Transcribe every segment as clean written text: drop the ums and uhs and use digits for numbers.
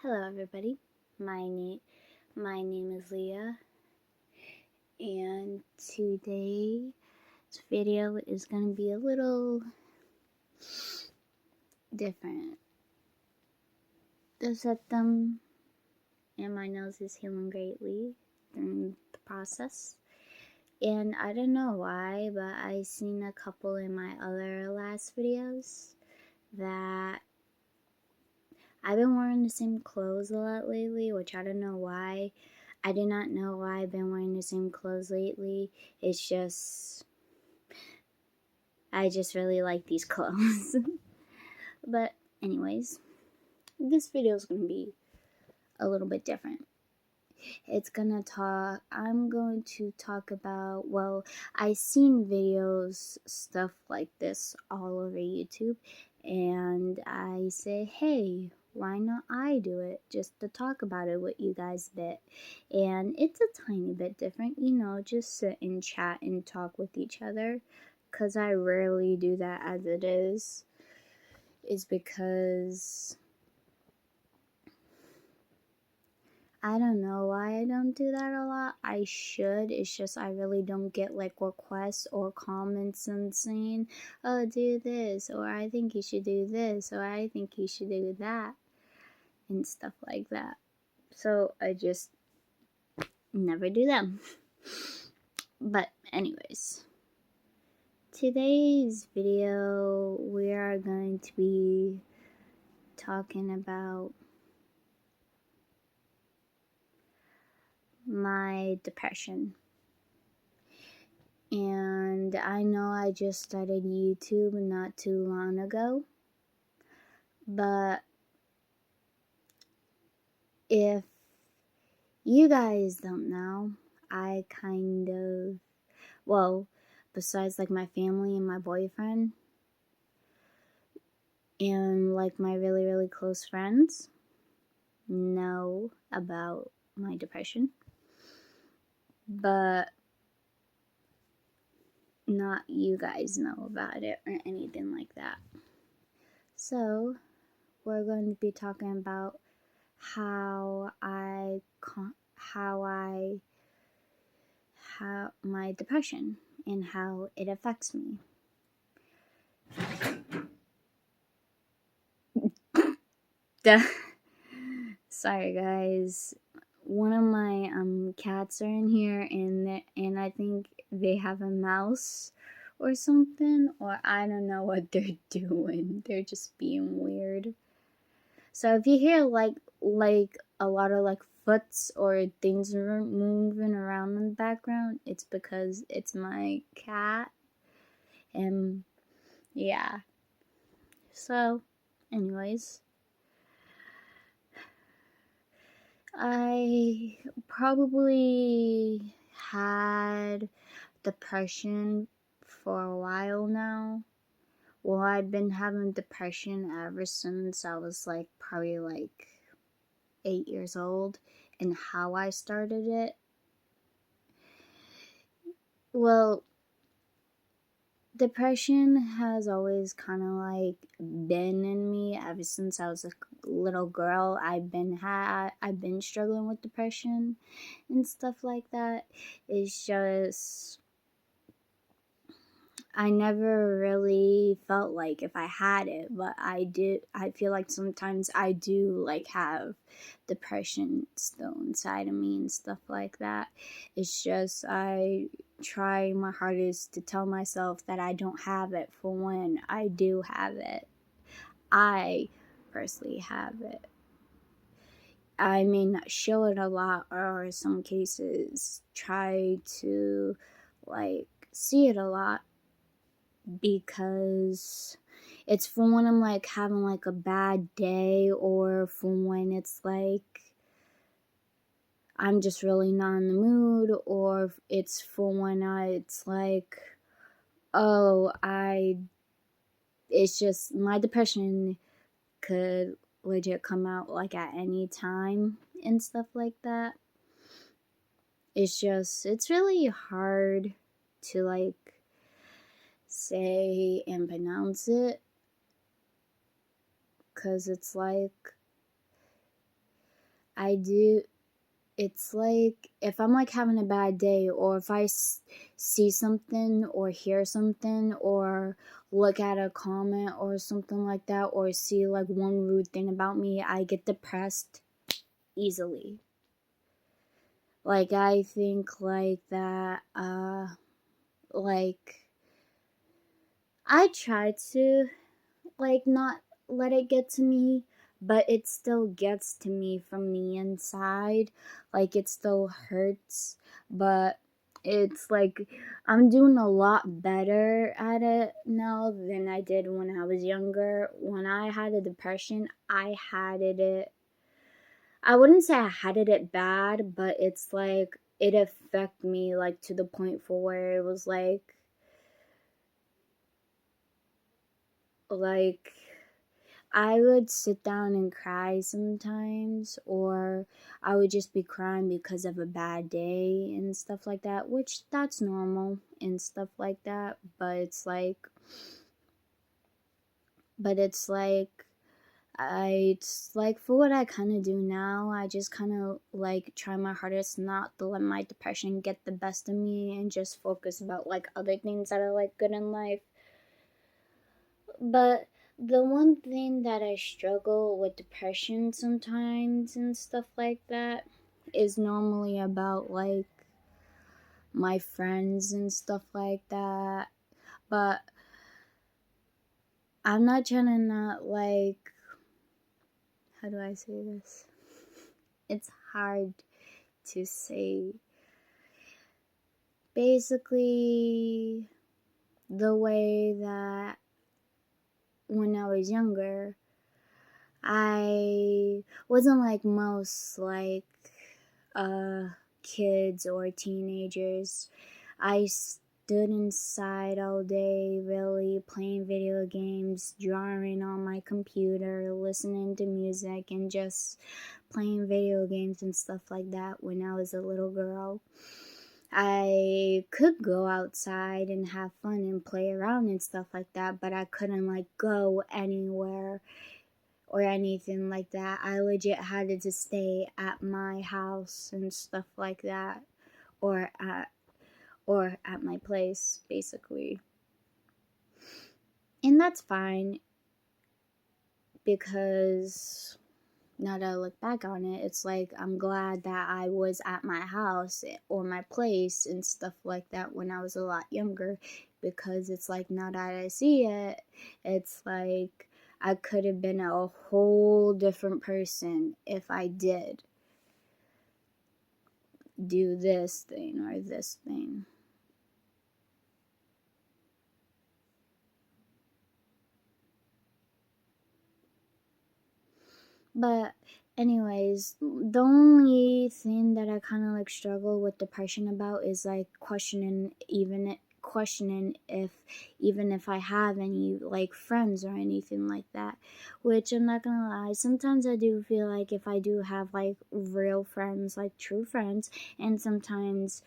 Hello, everybody. My name is Leah, and today's video is gonna be a little different. The septum and my nose is healing greatly during the process, and I don't know why, but I seen a couple in my other last videos that I've been wearing the same clothes a lot lately, which I don't know why. I do not know why I've been wearing the same clothes lately. It's just, I just really like these clothes. But anyways, this video is going to be a little bit different. I'm going to talk about, well, I've seen videos, stuff like this all over YouTube, and I say, hey, why not I do it, just to talk about it with you guys a bit. And it's a tiny bit different, just sit and chat and talk with each other, because I rarely do that as it is because I don't know why I don't do that a lot. I should. It's just I really don't get like requests or comments and saying, oh, do this, or I think you should do this, or I think you should do that, and stuff like that. So I just never do them. But anyways, today's video we are going to be talking about my depression. And I know I just started YouTube not too long ago, but if you guys don't know, I besides like my family and my boyfriend and like my really, really close friends know about my depression, but not you guys know about it or anything like that. So we're going to be talking about how my depression and how it affects me. Sorry guys, one of my cats are in here and I think they have a mouse or something, or I don't know what they're doing. They're just being weird. So if you hear like a lot of like foots or things moving around in the background, it's because it's my cat. And yeah. So anyways, I probably had depression for a while now. Well, I've been having depression ever since I was like probably like 8 years old. And how I started it, well, depression has always kind of like been in me ever since I was a little girl. I've been struggling with depression and stuff like that. It's just I never really felt like if I had it, but I feel like sometimes I do like have depression still inside of me and stuff like that. It's just I try my hardest to tell myself that I don't have it for when I do have it. I personally have it. I may not show it a lot, or in some cases try to like see it a lot, because it's for when I'm like having like a bad day, or for when it's like I'm just really not in the mood, or it's for when it's like, it's just my depression could legit come out like at any time and stuff like that. It's really hard to like say and pronounce it, because it's like I do. It's like if I'm like having a bad day, or if I see something or hear something or look at a comment or something like that, or see like one rude thing about me, I get depressed easily. Like I think like that like I try to like not let it get to me, but it still gets to me from the inside. Like it still hurts, but it's like I'm doing a lot better at it now than I did when I was younger. When I had a depression, I wouldn't say I had it bad, but it's like it affected me like to the point for where it was like I would sit down and cry sometimes, or I would just be crying because of a bad day and stuff like that, which that's normal and stuff like that, but it's like it's like for what I kind of do now, I just kind of like try my hardest not to let my depression get the best of me and just focus about like other things that are like good in life. But the one thing that I struggle with depression sometimes and stuff like that is normally about like my friends and stuff like that. But I'm not trying to not like, how do I say this? It's hard to say. Basically, the way that when I was younger, I wasn't like most like kids or teenagers. I stood inside all day, really playing video games, drawing on my computer, listening to music, and just playing video games and stuff like that when I was a little girl. I could go outside and have fun and play around and stuff like that, but I couldn't like go anywhere or anything like that. I legit had to stay at my house and stuff like that, or at my place basically. And that's fine, because now that I look back on it, it's like I'm glad that I was at my house or my place and stuff like that when I was a lot younger, because it's like now that I see it, it's like I could have been a whole different person if I did do this thing or this thing. But anyways, the only thing that I kind of like struggle with depression about is like questioning if even if I have any like friends or anything like that, which I'm not gonna lie, sometimes I do feel like if I do have like real friends, like true friends, and sometimes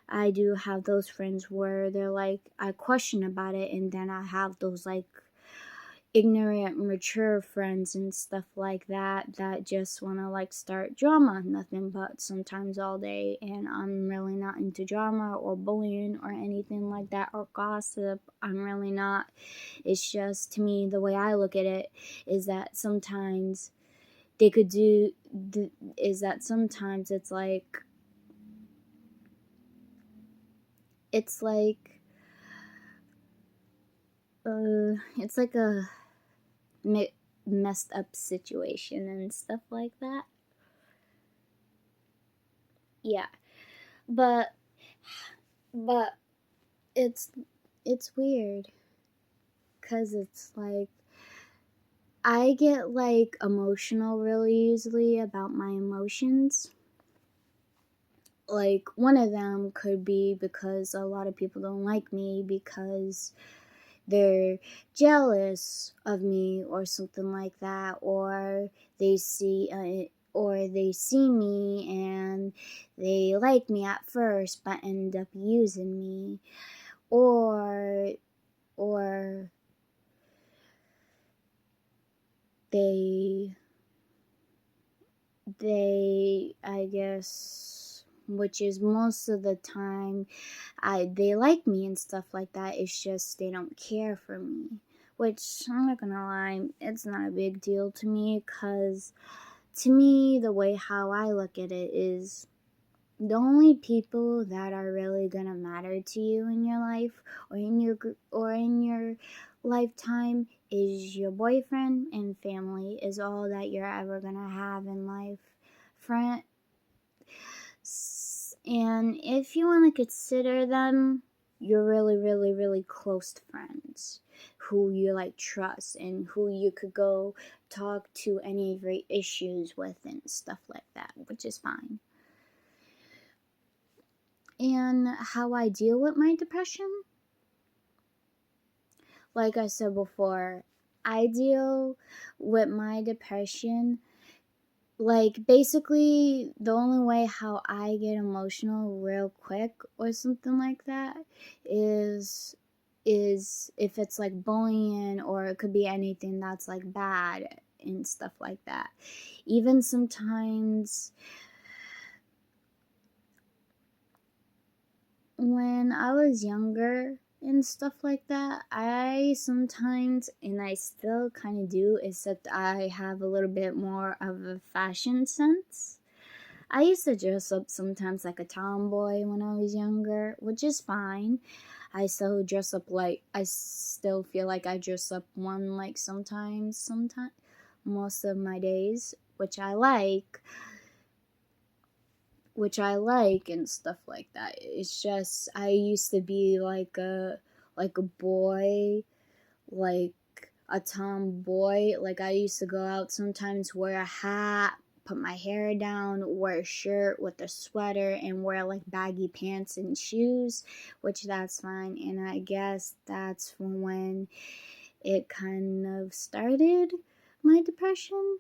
I do have those friends where they're like I question about it, and then I have those like ignorant, mature friends and stuff like that that just want to like start drama, nothing but sometimes all day. And I'm really not into drama or bullying or anything like that or gossip. I'm really not. It's just to me, the way I look at it is that sometimes they could do, is that sometimes it's like, it's like a messed up situation and stuff like that. Yeah, but but it's it's weird because it's like I get like emotional really easily about my emotions. Like one of them could be because a lot of people don't like me because they're jealous of me or something like that, or they see me and they like me at first but end up using me, or or they I guess, which is most of the time, they like me and stuff like that. It's just they don't care for me, which I'm not gonna lie, it's not a big deal to me, because to me, the way how I look at it is, the only people that are really gonna matter to you in your life or in your lifetime is your boyfriend and family. Is all that you're ever gonna have in life. Friend, and if you want to consider them your really, really, really close friends who you like trust and who you could go talk to any of your issues with and stuff like that, which is fine. And how I deal with my depression, like I said before, I deal with my depression, like, basically the only way how I get emotional real quick or something like that is if it's like bullying, or it could be anything that's like bad and stuff like that. Even sometimes when I was younger and stuff like that, I sometimes, and I still kind of do, except I have a little bit more of a fashion sense. I used to dress up sometimes like a tomboy when I was younger, which is fine. I still dress up like, I still feel like I dress up one, like sometimes, most of my days, which I like and stuff like that. It's just, I used to be like a boy, like a tomboy. Like, I used to go out sometimes, wear a hat, put my hair down, wear a shirt with a sweater, and wear like baggy pants and shoes, which that's fine. And I guess that's when it kind of started, my depression,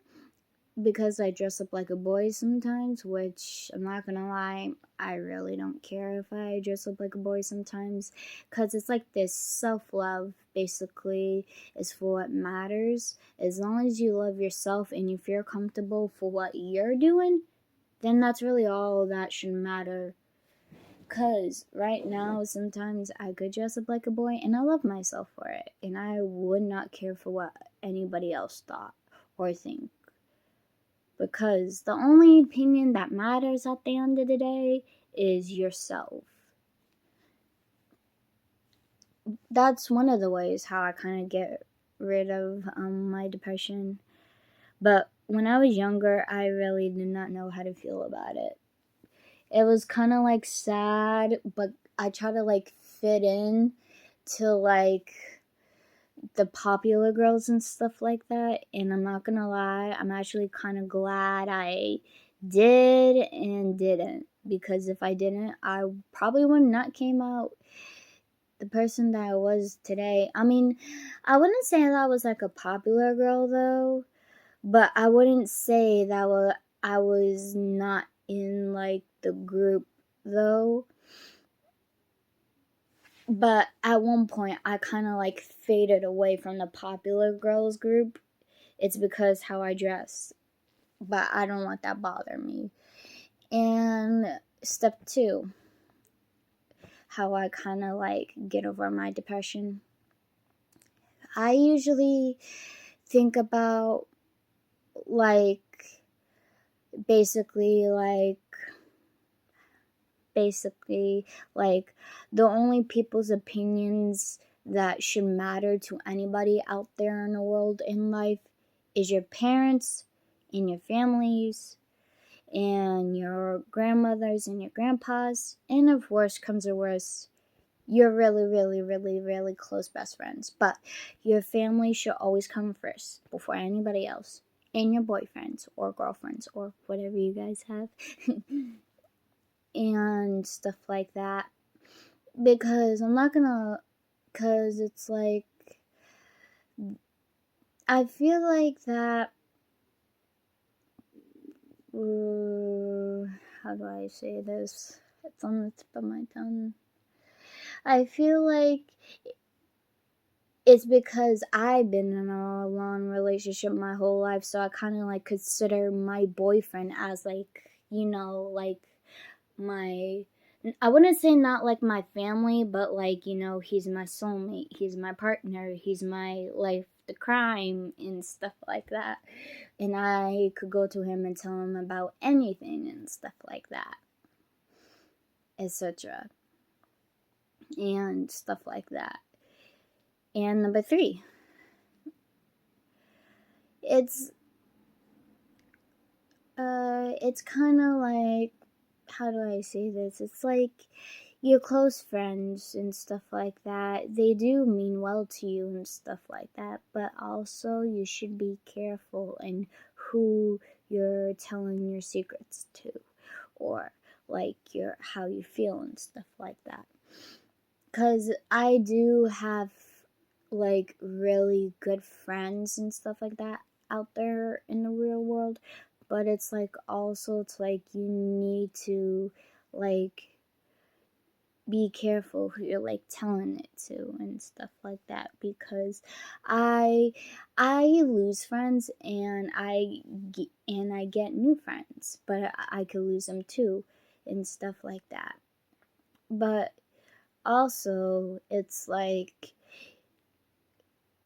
because I dress up like a boy sometimes, which I'm not gonna lie, I really don't care if I dress up like a boy sometimes, because it's like this self-love, basically, is for what matters. As long as you love yourself and you feel comfortable for what you're doing, then that's really all that should matter. Because right now, sometimes I could dress up like a boy, and I love myself for it, and I would not care for what anybody else thought or think. Because the only opinion that matters at the end of the day is yourself. That's one of the ways how I kind of get rid of my depression. But when I was younger, I really did not know how to feel about it. It was kind of like sad, but I try to like fit in to like the popular girls and stuff like that. And I'm not gonna lie, I'm actually kind of glad I did and didn't, because if I didn't, I probably would not came out the person that I was today. I mean, I wouldn't say that I was like a popular girl though, but I wouldn't say that I was not in like the group though. But at one point, I kind of like faded away from the popular girls group. It's because how I dress, but I don't let that bother me. And step 2, how I kind of like get over my depression. I usually think about like basically like the only people's opinions that should matter to anybody out there in the world in life is your parents and your families and your grandmothers and your grandpas, and if worse comes to worse, your really, really, really, really close best friends. But your family should always come first before anybody else, and your boyfriends or girlfriends or whatever you guys have. And stuff like that, because it's like, I feel like that, how do I say this? It's on the tip of my tongue. I feel like it's because I've been in a long relationship my whole life, so I kind of like consider my boyfriend as like, like my, I wouldn't say not like my family, but like, he's my soulmate, he's my partner, he's my life, the crime, and stuff like that. And I could go to him and tell him about anything and stuff like that, etc. And stuff like that. And number 3, it's kind of like, how do I say this? It's like your close friends and stuff like that. They do mean well to you and stuff like that, but also you should be careful in who you're telling your secrets to, or like how you feel and stuff like that. Cause I do have like really good friends and stuff like that out there in the real world, but it's like also it's like you need to like be careful who you're like telling it to and stuff like that, because I lose friends and I get new friends, but I could lose them too and stuff like that. But also it's like,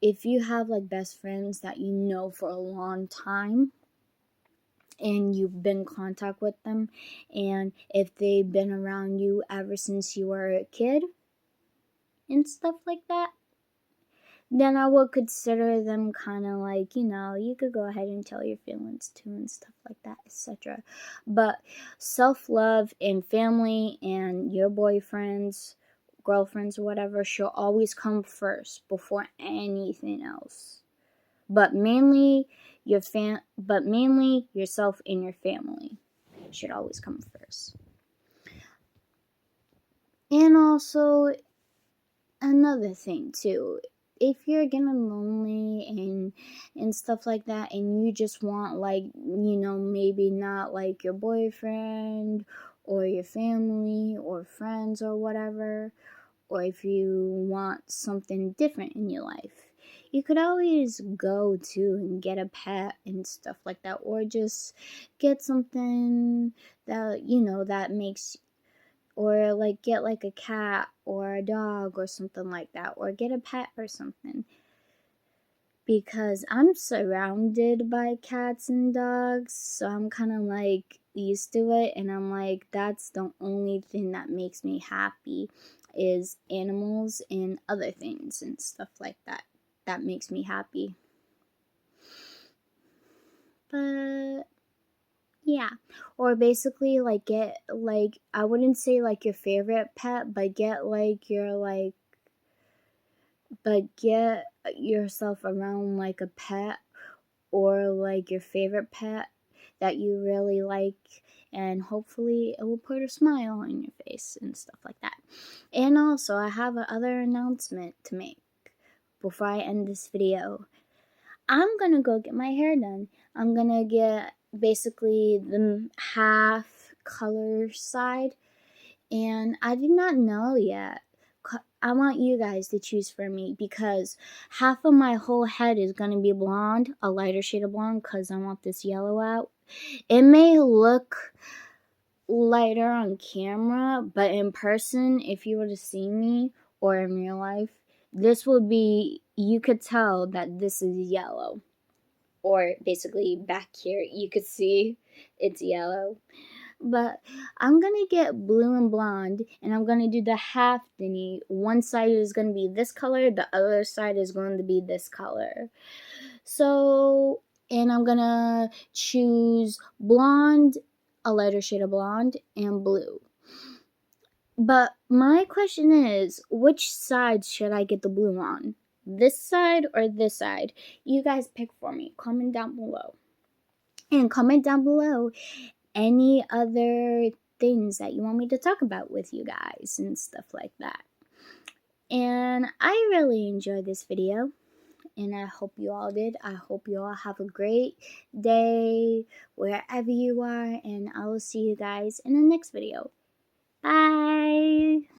if you have like best friends that you know for a long time and you've been in contact with them, and if they've been around you ever since you were a kid and stuff like that, then I would consider them kind of like, you could go ahead and tell your feelings too and stuff like that, etc. But self-love and family and your boyfriends, girlfriends, or whatever should always come first before anything else. But mainly yourself and your family should always come first. And also another thing too, if you're getting lonely and stuff like that, and you just want like, maybe not like your boyfriend or your family or friends or whatever, or if you want something different in your life, you could always go to and get a pet and stuff like that, or just get something that that makes, or like get like a cat or a dog or something like that, or get a pet or something, because I'm surrounded by cats and dogs, so I'm kind of like used to it, and I'm like, that's the only thing that makes me happy is animals and other things and stuff like that. That makes me happy. But yeah, or basically like get like, I wouldn't say like your favorite pet, but get like get yourself around like a pet, or like your favorite pet that you really like, and hopefully it will put a smile on your face and stuff like that. And also, I have another announcement to make before I end this video. I'm gonna go get my hair done. I'm gonna get basically the half color side, and I did not know yet. I want you guys to choose for me, because half of my whole head is going to be blonde, a lighter shade of blonde, because I want this yellow out. It may look lighter on camera, but in person, if you were to see me or in real life, this would be, you could tell that this is yellow. Or basically back here, you could see it's yellow. But I'm gonna get blue and blonde, and I'm gonna do the half thingy. One side is gonna be this color, the other side is going to be this color. So, and I'm gonna choose blonde, a lighter shade of blonde, and blue. But my question is, which side should I get the blue on? This side or this side? You guys pick for me. Comment down below. And comment down below any other things that you want me to talk about with you guys and stuff like that. And I really enjoyed this video, and I hope you all did. I hope you all have a great day wherever you are, and I will see you guys in the next video. Bye!